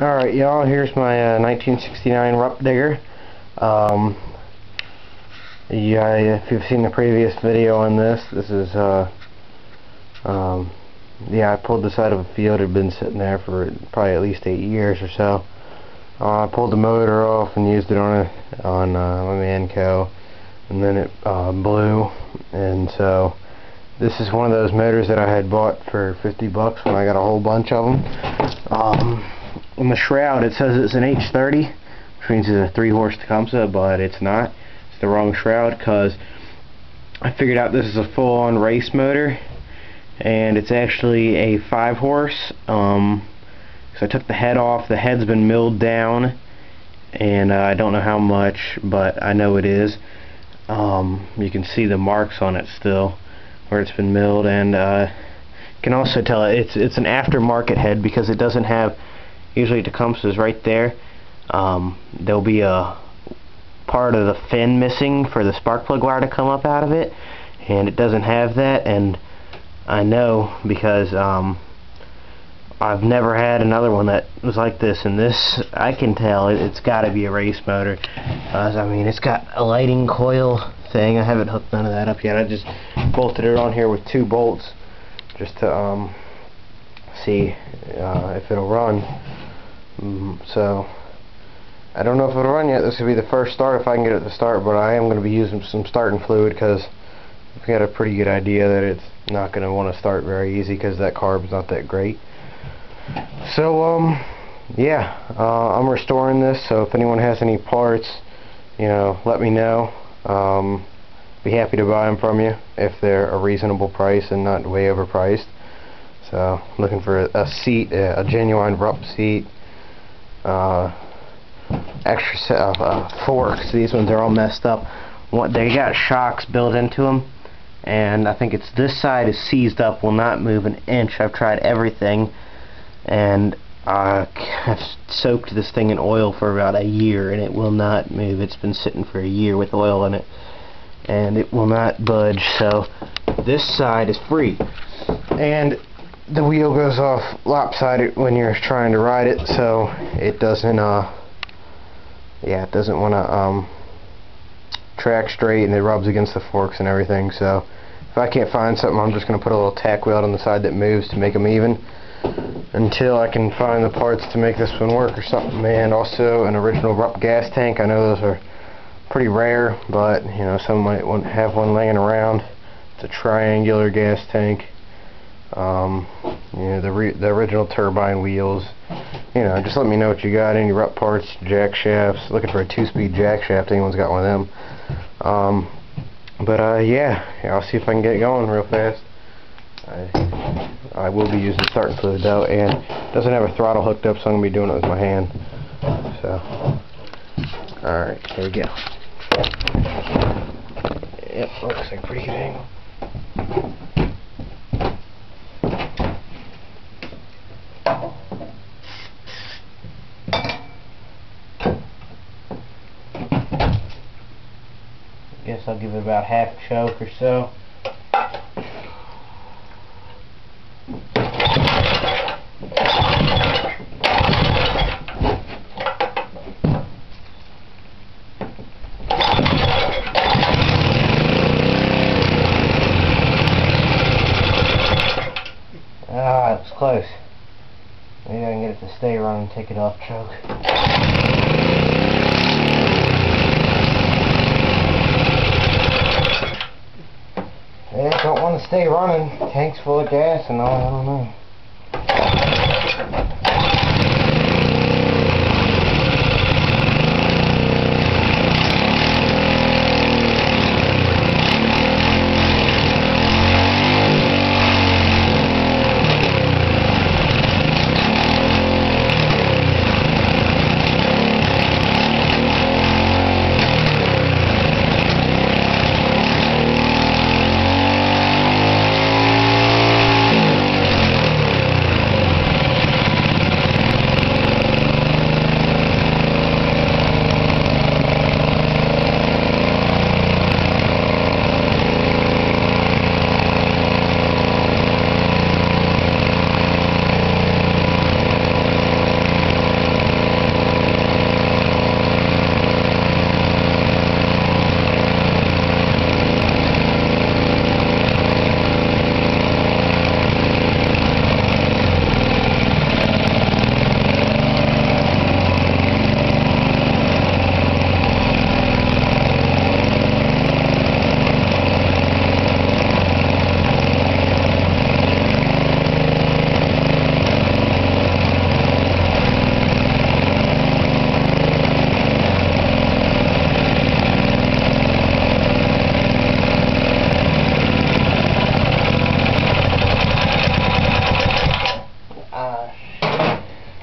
Alright y'all, here's my 1969 Rupp digger. If you've seen the previous video on this, yeah, I pulled this out of a field. It had been sitting there for probably at least 8 years or so. I pulled the motor off and used it on my Manco, and then it blew. And so this is one of those motors that I had bought for 50 bucks when I got a whole bunch of them. On the shroud it says it's an H30, which means it's a 3-horse Tecumseh, but it's not. It's the wrong shroud, because I figured out this is a full-on race motor, and it's actually a 5-horse. So I took the head off. The head's been milled down, and I don't know how much, but I know it is. You can see the marks on it still where it's been milled, and you can also tell it's an aftermarket head, because it doesn't have, usually Tecumseh's right there. There'll be a part of the fin missing for the spark plug wire to come up out of it, and it doesn't have that. And I know because I've never had another one that was like this, and this, I can tell it's got to be a race motor. I mean, it's got a lighting coil thing. I haven't hooked none of that up yet. I just bolted it on here with 2 bolts just to see if it'll run. So I don't know if it'll run yet. This will be the first start if I can get it to start, but I am going to be using some starting fluid, because I've got a pretty good idea that it's not going to want to start very easy, because that carb's not that great. So yeah, I'm restoring this, so if anyone has any parts, you know, let me know. Be happy to buy them from you if they're a reasonable price and not way overpriced. So looking for a seat, a genuine Rupp seat, extra set of forks. These ones are all messed up. They got shocks built into them, and I think it's this side is seized up, will not move an inch. I've tried everything, and I've soaked this thing in oil for about a year, and it will not move. It's been sitting for a year with oil in it, and it will not budge. So this side is free, and the wheel goes off lopsided when you're trying to ride it, so it doesn't it doesn't want to track straight, and it rubs against the forks and everything. So if I can't find something, I'm just going to put a little tack weld on the side that moves to make them even, until I can find the parts to make this one work or something. And also an original Rupp gas tank. I know those are pretty rare, but you know, some might have one laying around. It's a triangular gas tank. You know, the original turbine wheels. You know, just let me know what you got. Any Rupp parts, jack shafts. Looking for a 2-speed jack shaft. Anyone's got one of them? Yeah, I'll see if I can get it going real fast. I will be using starting fluid though, and it doesn't have a throttle hooked up, so I'm gonna be doing it with my hand. So, all right, here we go. Yep, looks like a pretty good angle. Guess I'll give it about half a choke or so. Ah, it's close. Maybe I can get it to stay running and take it off choke. Yeah, don't want to stay running. Tank's full of gas and all, I don't know.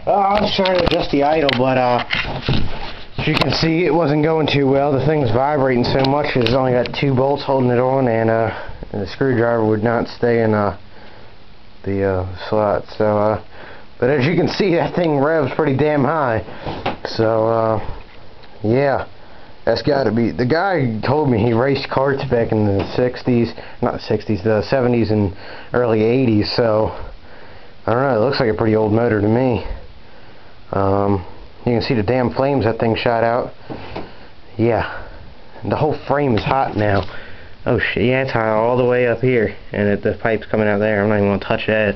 I was trying to adjust the idle, but as you can see, it wasn't going too well. The thing's vibrating so much. It's only got 2 bolts holding it on, and the screwdriver would not stay in the slot. So, but as you can see, that thing revs pretty damn high. So, yeah, that's got to be. The guy told me he raced karts back in the 60s, not the 60s, the 70s and early 80s. So, I don't know. It looks like a pretty old motor to me. You can see the damn flames that thing shot out. Yeah, and the whole frame is hot now. Oh shit, yeah, it's hot all the way up here, and the pipe's coming out there. I'm not even going to touch that.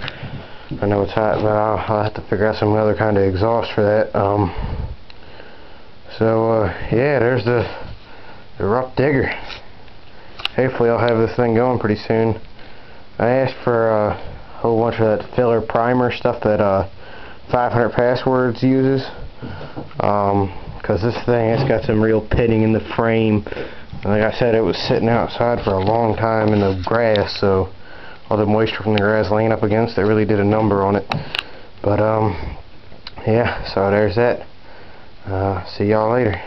I know it's hot, but I'll have to figure out some other kind of exhaust for that. Yeah, there's the Rupp digger. Hopefully I'll have this thing going pretty soon. I asked for a whole bunch of that filler primer stuff that 500 Passwords uses, because this thing, it's got some real pitting in the frame. Like I said, it was sitting outside for a long time in the grass, so all the moisture from the grass laying up against it really did a number on it. But yeah, so there's that. See y'all later.